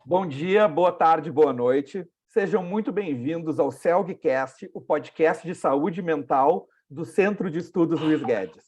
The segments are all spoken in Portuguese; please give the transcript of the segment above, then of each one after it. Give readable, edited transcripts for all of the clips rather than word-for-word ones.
Bom dia, boa tarde, boa noite. Sejam muito bem-vindos ao CELGcast, o podcast de saúde mental do Centro de Estudos Luiz Guedes.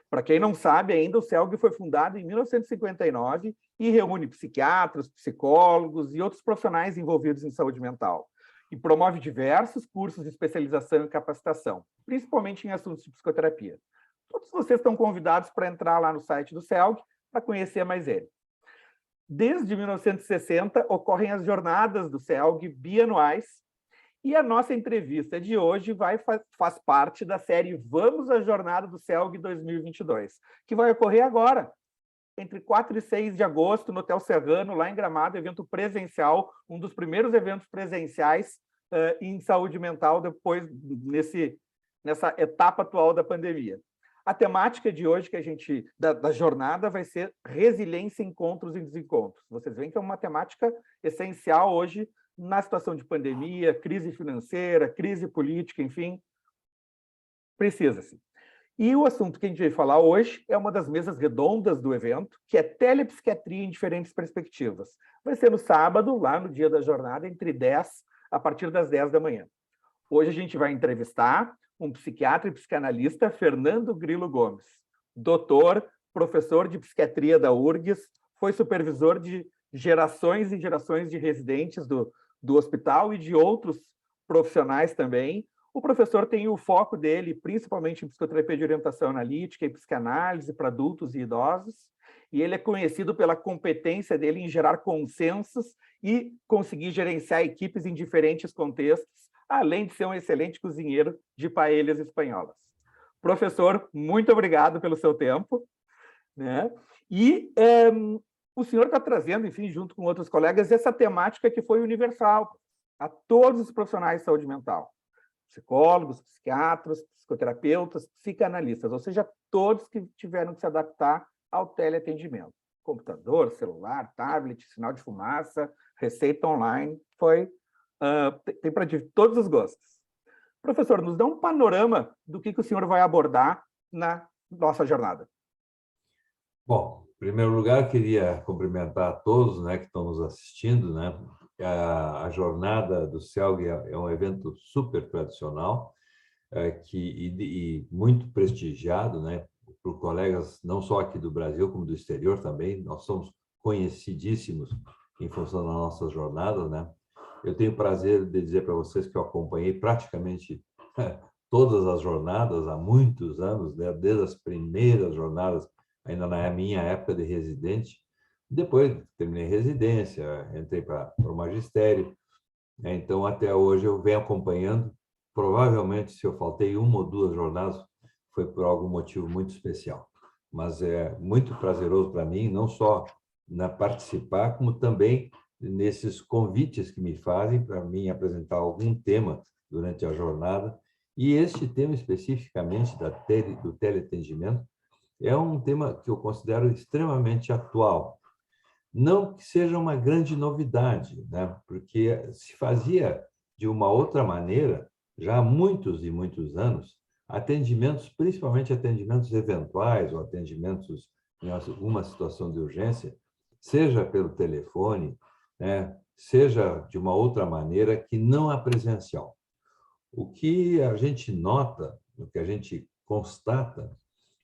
Para quem não sabe ainda, o CELG foi fundado em 1959 e reúne psiquiatras, psicólogos e outros profissionais envolvidos em saúde mental. E promove diversos cursos de especialização e capacitação, principalmente em assuntos de psicoterapia. Todos vocês estão convidados para entrar lá no site do CELG para conhecer mais ele. Desde 1960, ocorrem as jornadas do CELG bianuais, e a nossa entrevista de hoje faz parte da série Vamos à Jornada do CELG 2022, que vai ocorrer agora, entre 4 e 6 de agosto, no Hotel Serrano, lá em Gramado, evento presencial, um dos primeiros eventos presenciais em saúde mental depois nessa etapa atual da pandemia. A temática de hoje da jornada vai ser resiliência, encontros e desencontros. Vocês veem que é uma temática essencial hoje na situação de pandemia, crise financeira, crise política, enfim, precisa-se. E o assunto que a gente vai falar hoje é uma das mesas redondas do evento, que é telepsiquiatria em diferentes perspectivas. Vai ser no sábado, lá no dia da jornada, a partir das 10 da manhã. Hoje a gente vai entrevistar um psiquiatra e psicanalista, Fernando Grilo Gomes, doutor, professor de psiquiatria da URGS, foi supervisor de gerações e gerações de residentes do hospital e de outros profissionais também. O professor tem o foco dele, principalmente em psicoterapia de orientação analítica e psicanálise para adultos e idosos, e ele é conhecido pela competência dele em gerar consensos e conseguir gerenciar equipes em diferentes contextos, além de ser um excelente cozinheiro de paellas espanholas. Professor, muito obrigado pelo seu tempo, né? E o senhor está trazendo, enfim, junto com outros colegas, essa temática que foi universal a todos os profissionais de saúde mental, psicólogos, psiquiatras, psicoterapeutas, psicanalistas, ou seja, todos que tiveram que se adaptar ao teleatendimento. Computador, celular, tablet, sinal de fumaça, receita online, tem para todos os gostos. Professor, nos dá um panorama do que o senhor vai abordar na nossa jornada. Bom, em primeiro lugar, queria cumprimentar a todos, né, que estão nos assistindo, né? A jornada do CELG é um evento super tradicional e muito prestigiado, né, por colegas não só aqui do Brasil, como do exterior também. Nós somos conhecidíssimos em função das nossas jornadas, né? Eu tenho o prazer de dizer para vocês que eu acompanhei praticamente todas as jornadas há muitos anos, né? Desde as primeiras jornadas, ainda na minha época de residente. Depois terminei residência, entrei para o magistério, né? Então, até hoje eu venho acompanhando. Provavelmente, se eu faltei uma ou duas jornadas, foi por algum motivo muito especial. Mas é muito prazeroso para mim, não só participar, como também nesses convites que me fazem para mim apresentar algum tema durante a jornada. E este tema especificamente do teleatendimento é um tema que eu considero extremamente atual. Não que seja uma grande novidade, né? Porque se fazia de uma outra maneira já há muitos e muitos anos, atendimentos, principalmente atendimentos eventuais ou atendimentos em alguma situação de urgência, seja pelo telefone, né? Seja de uma outra maneira que não a presencial. O que a gente nota, o que a gente constata,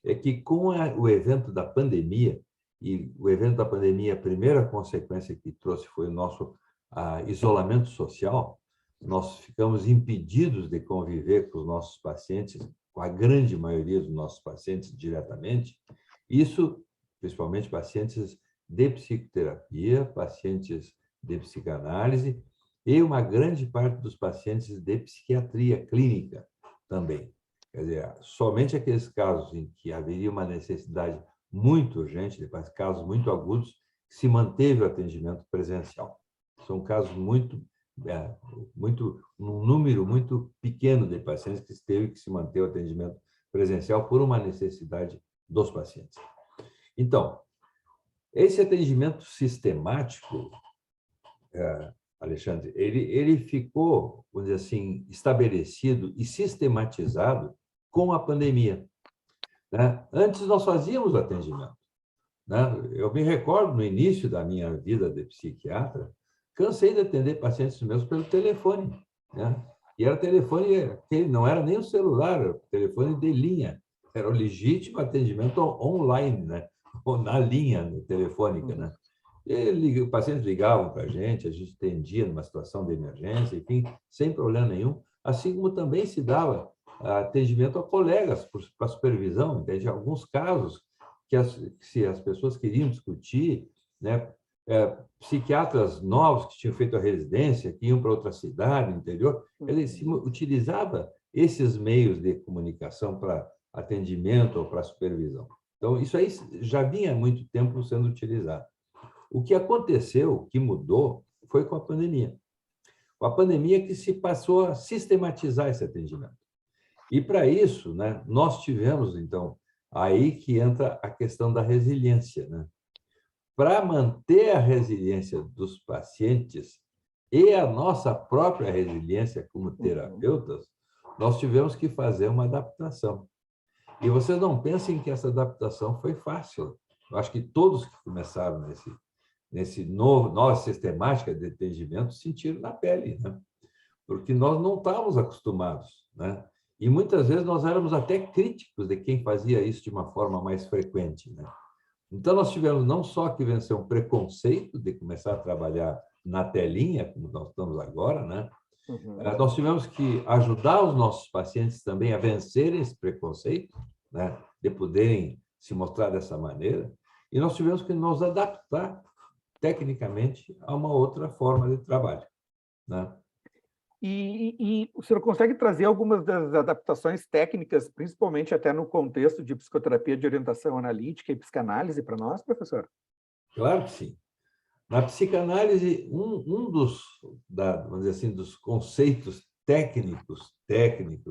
é que com o evento da pandemia, e o evento da pandemia, a primeira consequência que trouxe foi o nosso isolamento social, nós ficamos impedidos de conviver com os nossos pacientes, com a grande maioria dos nossos pacientes diretamente. Isso, principalmente pacientes de psicoterapia, pacientes de psicanálise e uma grande parte dos pacientes de psiquiatria clínica também. Quer dizer, somente aqueles casos em que haveria uma necessidade muito urgente, depois casos muito agudos, se manteve o atendimento presencial. São casos um número muito pequeno de pacientes que teve que se manter o atendimento presencial por uma necessidade dos pacientes. Então, esse atendimento sistemático, Alexandre, ele ficou, vamos dizer assim, estabelecido e sistematizado com a pandemia, né? Antes nós fazíamos atendimento, né? Eu me recordo no início da minha vida de psiquiatra, cansei de atender pacientes meus pelo telefone, né? E era telefone que não era nem o celular, era o telefone de linha. Era o legítimo atendimento online, né? Ou na linha telefônica, né? Os pacientes ligavam para a gente atendia numa situação de emergência, enfim, sem problema nenhum. Assim como também se dava atendimento a colegas para supervisão, entende? Alguns casos se as pessoas queriam discutir, né? Psiquiatras novos que tinham feito a residência, que iam para outra cidade, no interior, eles utilizavam esses meios de comunicação para atendimento ou para supervisão. Então, isso aí já vinha há muito tempo sendo utilizado. O que aconteceu, o que mudou, foi com a pandemia. Com a pandemia que se passou a sistematizar esse atendimento. E, para isso, né, nós tivemos, então, aí que entra a questão da resiliência, né? Para manter a resiliência dos pacientes e a nossa própria resiliência como terapeutas, nós tivemos que fazer uma adaptação. E vocês não pensem que essa adaptação foi fácil. Eu acho que todos que começaram nesse nova sistemática de atendimento sentiram na pele, né? Porque nós não estávamos acostumados, né? E muitas vezes nós éramos até críticos de quem fazia isso de uma forma mais frequente, né? Então, nós tivemos não só que vencer um preconceito de começar a trabalhar na telinha, como nós estamos agora, né? Nós tivemos que ajudar os nossos pacientes também a vencerem esse preconceito, né? De poderem se mostrar dessa maneira, e nós tivemos que nos adaptar tecnicamente a uma outra forma de trabalho, né? E o senhor consegue trazer algumas das adaptações técnicas, principalmente até no contexto de psicoterapia de orientação analítica e psicanálise para nós, professor? Claro que sim. Na psicanálise, vamos dizer assim, dos conceitos técnicos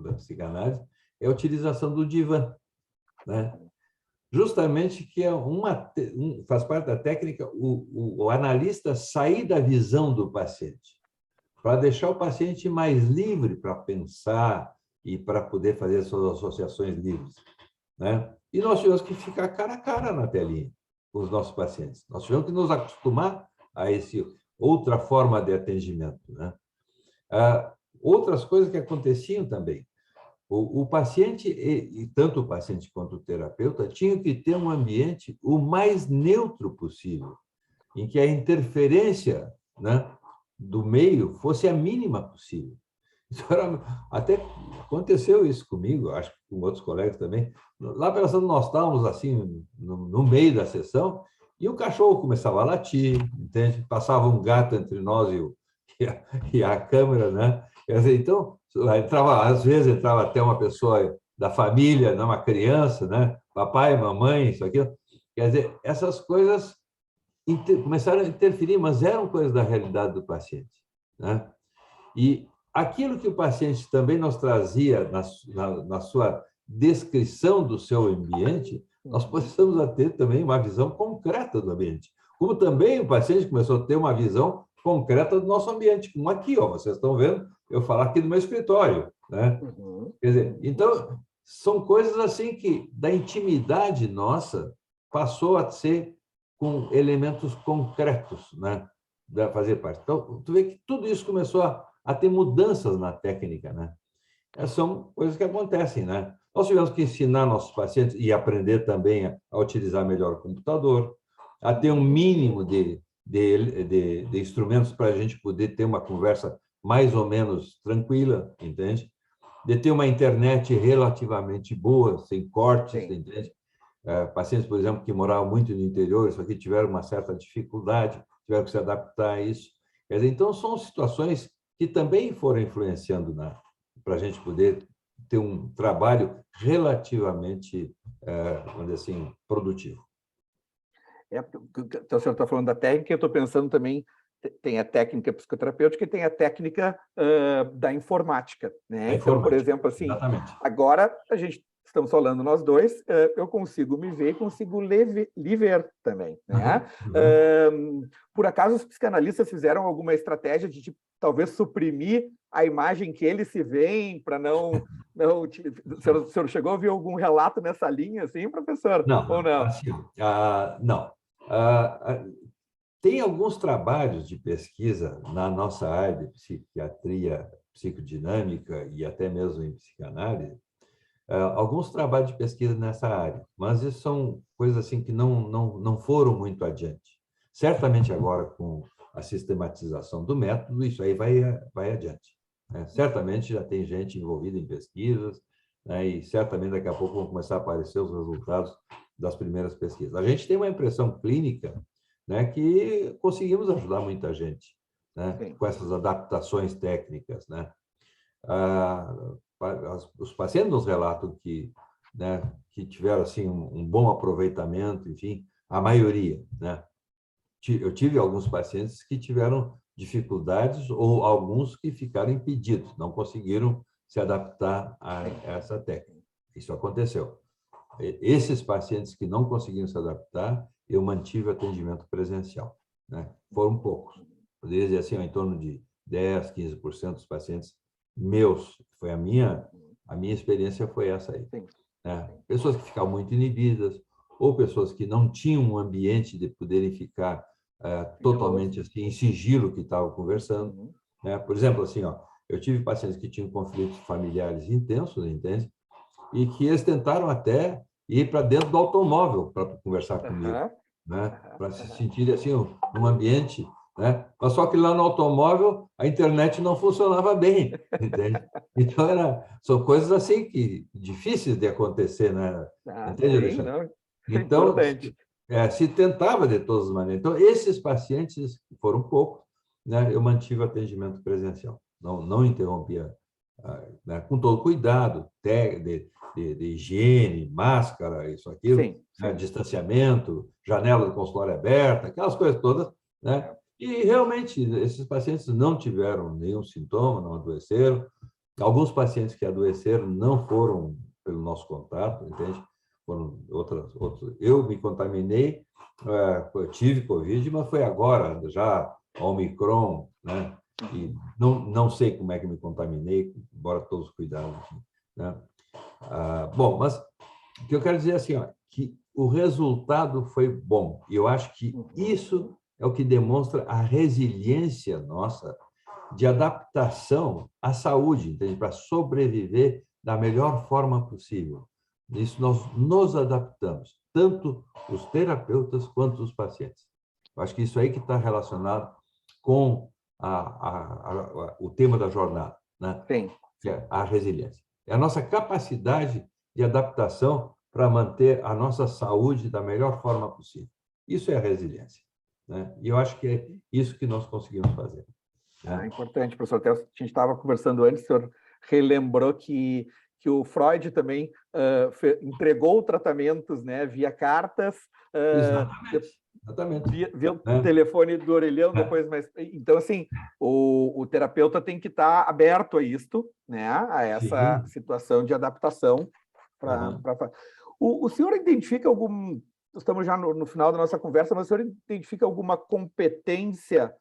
da psicanálise é a utilização do divã, né? Justamente que faz parte da técnica o analista sair da visão do paciente, para deixar o paciente mais livre para pensar e para poder fazer suas associações livres, né? E nós tivemos que ficar cara a cara na telinha com os nossos pacientes. Nós tivemos que nos acostumar a essa outra forma de atendimento, né? Outras coisas que aconteciam também. O paciente, e tanto o paciente quanto o terapeuta, tinham que ter um ambiente o mais neutro possível, em que a interferência, né, do meio fosse a mínima possível. Até aconteceu isso comigo, acho que com outros colegas também. Lá pelas tantas, nós estávamos assim, no meio da sessão, e o cachorro começava a latir, entende? Passava um gato entre nós e a câmera, né? Quer dizer, então, às vezes entrava até uma pessoa da família, né? Uma criança, né? Papai, mamãe, isso aqui. Quer dizer, essas coisas começaram a interferir, mas eram coisas da realidade do paciente, né? E aquilo que o paciente também nos trazia na sua descrição do seu ambiente, nós passamos a ter também uma visão concreta do ambiente. Como também o paciente começou a ter uma visão concreta do nosso ambiente, como aqui, ó, vocês estão vendo eu falar aqui do meu escritório, né? Quer dizer, então, são coisas assim que, da intimidade nossa, passou a ser com elementos concretos, né? Da fazer parte. Então, tu vê que tudo isso começou a ter mudanças na técnica, né? São coisas que acontecem, né? Nós tivemos que ensinar nossos pacientes e aprender também a utilizar melhor o computador, a ter um mínimo de instrumentos para a gente poder ter uma conversa mais ou menos tranquila, entende? De ter uma internet relativamente boa, sem cortes, Sim. entende? Pacientes, por exemplo, que moravam muito no interior, isso aqui tiveram uma certa dificuldade, tiveram que se adaptar a isso. Quer dizer, então, são situações que também foram influenciando para a gente poder ter um trabalho relativamente, vamos dizer assim, produtivo. Então, o senhor está falando da técnica, eu estou pensando também, tem a técnica psicoterapêutica e tem a técnica da informática, né? Então, por exemplo, assim, exatamente. Agora estamos falando nós dois, eu consigo me ver e consigo lhe ver também, né? Por acaso os psicanalistas fizeram alguma estratégia de talvez suprimir a imagem que eles se veem para não o senhor chegou a ver algum relato nessa linha, assim, professor? Não, ou não? assim, não. Tem alguns trabalhos de pesquisa na nossa área de psiquiatria psicodinâmica e até mesmo em psicanálise, alguns trabalhos de pesquisa nessa área, mas isso são coisas assim que não foram muito adiante. Certamente agora, com a sistematização do método, isso aí vai adiante, né? Certamente já tem gente envolvida em pesquisas, né? E certamente daqui a pouco vão começar a aparecer os resultados das primeiras pesquisas. A gente tem uma impressão clínica, né, que conseguimos ajudar muita gente, né, com essas adaptações técnicas, né? Os pacientes nos relatam que, né, que tiveram assim um bom aproveitamento, enfim, a maioria, né? Eu tive alguns pacientes que tiveram dificuldades ou alguns que ficaram impedidos, não conseguiram se adaptar a essa técnica. Isso aconteceu. Esses pacientes que não conseguiram se adaptar, eu mantive atendimento presencial, né? Foram poucos. Poderia dizer assim, em torno de 10, 15% dos pacientes meus. Foi a minha experiência foi essa aí, né? Pessoas que ficavam muito inibidas, ou pessoas que não tinham um ambiente de poderem ficar totalmente assim, em sigilo que estavam conversando, né? Por exemplo, assim, ó, eu tive pacientes que tinham conflitos familiares intensos, entende? E que eles tentaram até ir para dentro do automóvel para conversar comigo, né? Para se sentir assim um ambiente, né? Mas só que lá no automóvel a internet não funcionava bem, entende? Então são coisas assim que difíceis de acontecer, né? Entende, Alexandre? Não, é Então importante. se tentava de todas as maneiras. Então esses pacientes foram poucos, né? Eu mantive o atendimento presencial, não interrompia, né? Com todo cuidado, de higiene, máscara, isso, aquilo, Sim, né? sim. Distanciamento, janela do consultório aberta, aquelas coisas todas, né? E realmente esses pacientes não tiveram nenhum sintoma, não adoeceram. Alguns pacientes que adoeceram não foram pelo nosso contato, entende? Foram outros. Eu me contaminei, eu tive Covid, mas foi agora, já Omicron, né? E não sei como é que me contaminei, embora todos os cuidados, né? Bom, mas o que eu quero dizer é assim, ó, que o resultado foi bom. E eu acho que isso é o que demonstra a resiliência nossa de adaptação à saúde, entende? Para sobreviver da melhor forma possível. Isso nós nos adaptamos, tanto os terapeutas quanto os pacientes. Eu acho que isso aí que está relacionado com o tema da jornada, né? Sim. Que é a resiliência. É a nossa capacidade de adaptação para manter a nossa saúde da melhor forma possível. Isso é a resiliência, né? E eu acho que é isso que nós conseguimos fazer. Importante, professor. Até a gente estava conversando antes, o senhor relembrou que o Freud também entregou tratamentos, né, via cartas, Exatamente. via o telefone do orelhão, depois, mas então assim, o terapeuta tem que estar aberto a isto, né, a essa situação de adaptação para o senhor identifica estamos já no final da nossa conversa, mas o senhor identifica alguma competência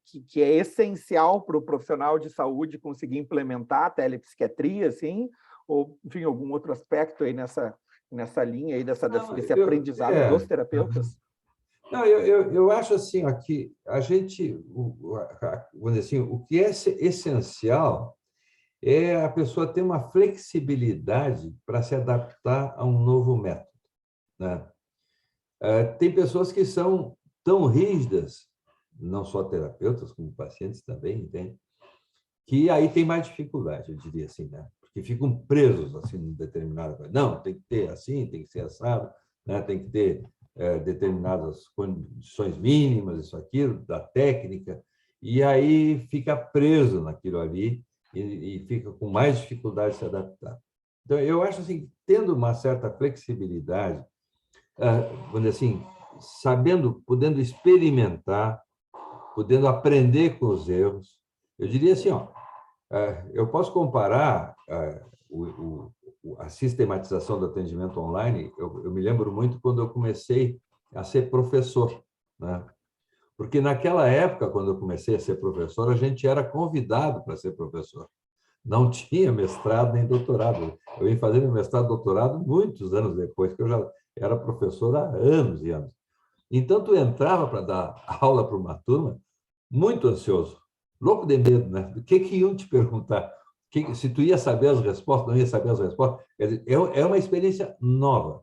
que é essencial para o profissional de saúde conseguir implementar a telepsiquiatria, assim, ou, enfim, algum outro aspecto aí nessa linha aí desse aprendizado dos terapeutas? Não, eu acho assim, ó, que a gente, vamos dizer assim, o que é essencial é a pessoa ter uma flexibilidade para se adaptar a um novo método, né? Tem pessoas que são tão rígidas, não só terapeutas, como pacientes também, entende? Que aí tem mais dificuldade, eu diria assim, né? Porque ficam presos assim em determinada coisa. Não, tem que ter assim, tem que ser assado, né? Tem que ter determinadas condições mínimas, isso, aquilo, da técnica, e aí fica preso naquilo ali e fica com mais dificuldade de se adaptar. Então, eu acho assim, tendo uma certa flexibilidade, vamos dizer assim, podendo experimentar, podendo aprender com os erros, eu diria assim, ó, eu posso comparar a sistematização do atendimento online. Eu me lembro muito quando eu comecei a ser professor, né? Porque naquela época, quando eu comecei a ser professor, a gente era convidado para ser professor. Não tinha mestrado nem doutorado. Eu vim fazer meu mestrado e doutorado muitos anos depois, que eu já era professor há anos e anos. Então, tu entrava para dar aula para uma turma muito ansioso, louco de medo, né? O que iam te perguntar? Se tu ia saber as respostas, não ia saber as respostas. Quer dizer, é uma experiência nova.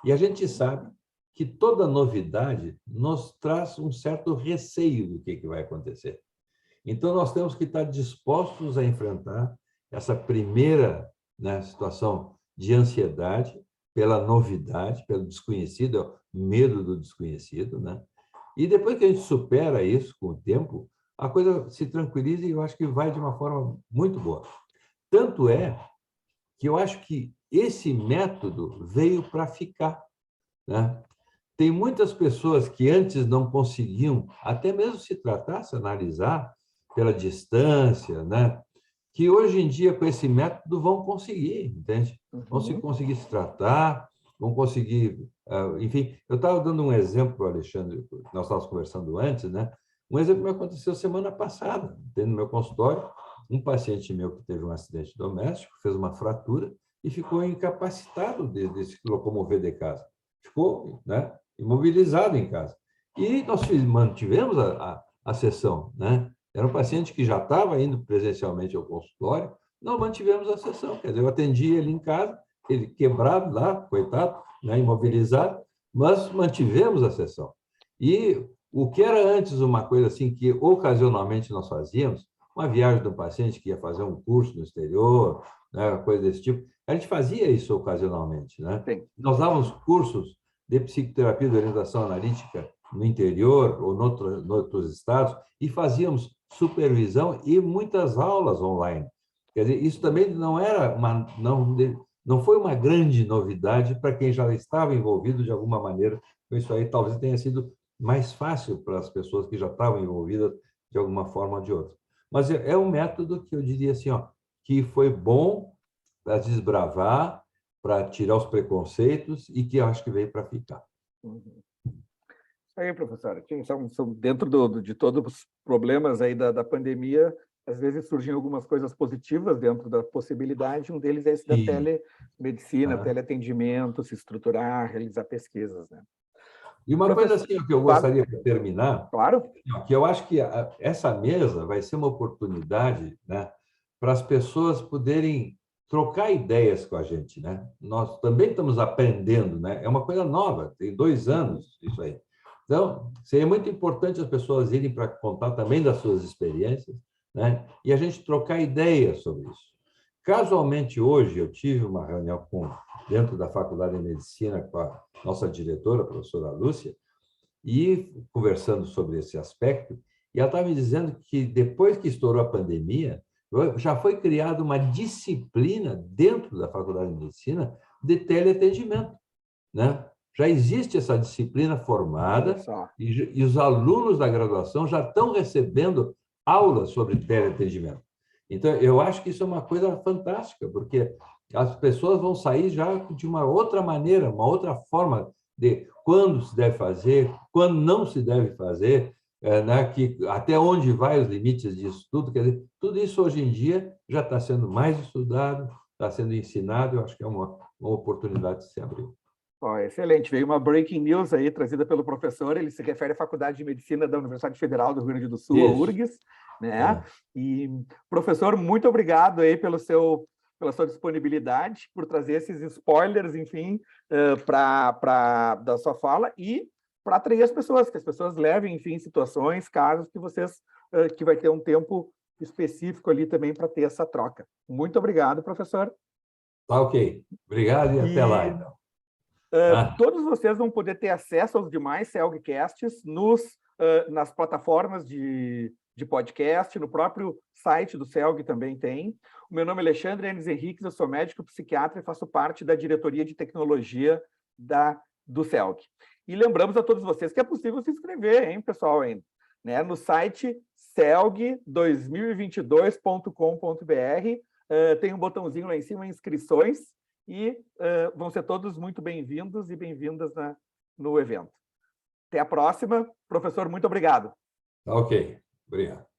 E a gente sabe que toda novidade nos traz um certo receio do que vai acontecer. Então, nós temos que estar dispostos a enfrentar essa primeira, né, situação de ansiedade pela novidade, pelo desconhecido, medo do desconhecido, né? E depois que a gente supera isso com o tempo, a coisa se tranquiliza e eu acho que vai de uma forma muito boa. Tanto é que eu acho que esse método veio para ficar, né? Tem muitas pessoas que antes não conseguiam, até mesmo se tratar, se analisar pela distância, né? Que hoje em dia, com esse método, vão conseguir, entende? Vão se conseguir se tratar, vão conseguir... Enfim, eu estava dando um exemplo para o Alexandre, nós estávamos conversando antes, né? Um exemplo que me aconteceu semana passada, no meu consultório, um paciente meu que teve um acidente doméstico, fez uma fratura e ficou incapacitado de se locomover de casa. Ficou, né, imobilizado em casa. E nós mantivemos a sessão, né? Era um paciente que já estava indo presencialmente ao consultório, não mantivemos a sessão. Quer dizer, eu atendi ele em casa, ele quebrado lá, coitado, né, imobilizado, mas mantivemos a sessão. E o que era antes uma coisa assim que ocasionalmente nós fazíamos, uma viagem do paciente que ia fazer um curso no exterior, né, coisa desse tipo, a gente fazia isso ocasionalmente, né? Sim. Nós dávamos cursos de psicoterapia de orientação analítica no interior ou em outros estados e fazíamos supervisão e muitas aulas online. Quer dizer, isso também não era não foi uma grande novidade para quem já estava envolvido de alguma maneira com isso aí. Talvez tenha sido mais fácil para as pessoas que já estavam envolvidas de alguma forma ou de outra. Mas é um método que eu diria assim, ó, que foi bom para desbravar, para tirar os preconceitos e que eu acho que veio para ficar. Isso aí, professora. São dentro de todos os problemas aí da pandemia, às vezes surgem algumas coisas positivas dentro da possibilidade. Um deles é esse da telemedicina, teleatendimento, se estruturar, realizar pesquisas, né? E uma coisa assim que eu gostaria de terminar, claro, que eu acho que essa mesa vai ser uma oportunidade, né, para as pessoas poderem trocar ideias com a gente, né? Nós também estamos aprendendo, né? É uma coisa nova, tem 2 anos isso aí. Então, seria muito importante as pessoas irem para contar também das suas experiências, né? E a gente trocar ideias sobre isso. Casualmente, hoje, eu tive uma reunião dentro da Faculdade de Medicina com a nossa diretora, a professora Lúcia, e conversando sobre esse aspecto, e ela estava me dizendo que depois que estourou a pandemia, já foi criada uma disciplina dentro da Faculdade de Medicina de teleatendimento, né? Já existe essa disciplina formada e os alunos da graduação já estão recebendo aulas sobre teleatendimento. Então, eu acho que isso é uma coisa fantástica, porque as pessoas vão sair já de uma outra maneira, uma outra forma de quando se deve fazer, quando não se deve fazer, né? Que até onde vai os limites disso tudo. Quer dizer, tudo isso hoje em dia já está sendo mais estudado, está sendo ensinado. Eu acho que é uma oportunidade de se abrir. Excelente. Veio uma breaking news aí trazida pelo professor. Ele se refere à Faculdade de Medicina da Universidade Federal do Rio Grande do Sul, a URGS, né? E, professor, muito obrigado aí pela sua disponibilidade, por trazer esses spoilers, enfim, da sua fala e para atrair as pessoas, que as pessoas levem, enfim, situações, casos que vai ter um tempo específico ali também para ter essa troca. Muito obrigado, professor. Tá ok. Obrigado e até lá, então. Todos vocês vão poder ter acesso aos demais CELGcasts nas plataformas de podcast, no próprio site do CELG também tem. O meu nome é Alexandre Enes Henriques, eu sou médico psiquiatra e faço parte da diretoria de tecnologia do CELG. E lembramos a todos vocês que é possível se inscrever, hein, pessoal, ainda, né, no site celg2022.com.br. Tem um botãozinho lá em cima, inscrições, e vão ser todos muito bem-vindos e bem-vindas no evento. Até a próxima. Professor, muito obrigado. Ok, obrigado.